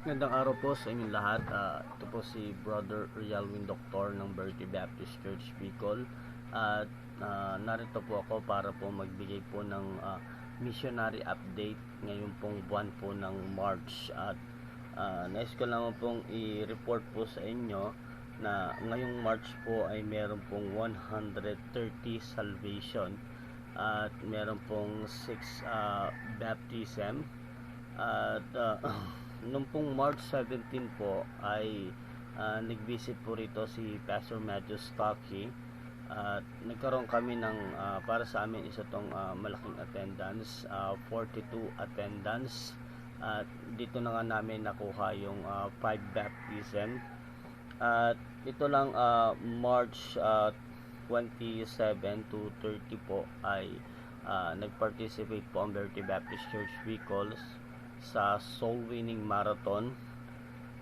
Magandang araw po sa inyong lahat. Ito po si Brother Rialwin Doctor ng Bertie Baptist Church Bicol. At narito po ako para po magbigay po ng missionary update ngayon pong buwan po ng March. At nais ko naman pong i-report po sa inyo na ngayong March po ay meron pong 130 salvation at meron pong 6 baptism. At nung pong March 17 po ay nag-visit po rito si Pastor Matthew Stocky at nagkaroon kami ng para sa amin isa tong malaking attendance, 42 attendance, at dito na nga namin nakuha yung 5 baptism. At ito lang March 27 to 30 po ay nag-participate po ang Bertie Baptist Church Bicol sa Soul Winning Marathon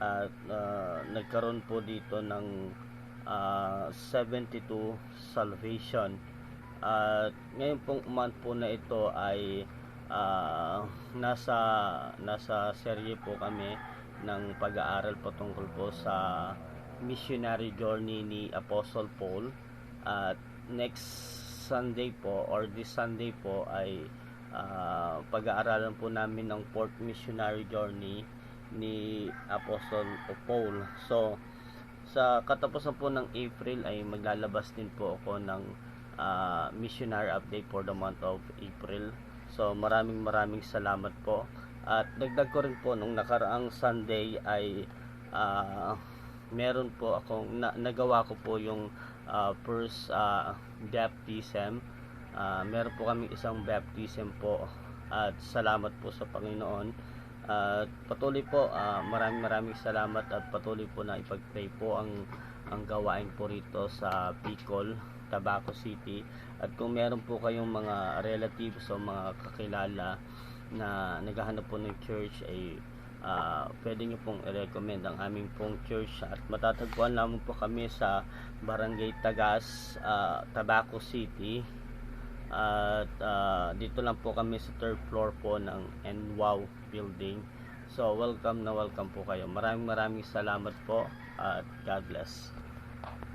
at nagkaroon po dito ng 72 salvation. At ngayon pong month po na ito ay nasa serye po kami ng pag-aaral po tungkol po sa missionary journey ni Apostle Paul. At next Sunday po or this Sunday po ay pag-aaralan po namin ng 4th missionary journey ni Apostle Paul. So sa katapusan po ng April ay maglalabas din po ako ng missionary update for the month of April. So maraming salamat po. At dagdag ko rin po nung nakaraang Sunday ay meron po akong nagawa ko po yung first baptism. Meron po kami isang baptism po at salamat po sa Panginoon. At patuloy po, maraming salamat at patuloy po na ipag-pray po ang gawain po rito sa Bicol, Tabaco City. At kung meron po kayong mga relatives o mga kakilala na naghahanap po ng church ay pwede nyo pong i-recommend ang aming pong church. At matatagpuan lamang po kami sa Barangay Tagas, Tabaco City. At dito lang po kami sa 3rd floor po ng NWOW building. So welcome po kayo. Maraming salamat po at God bless.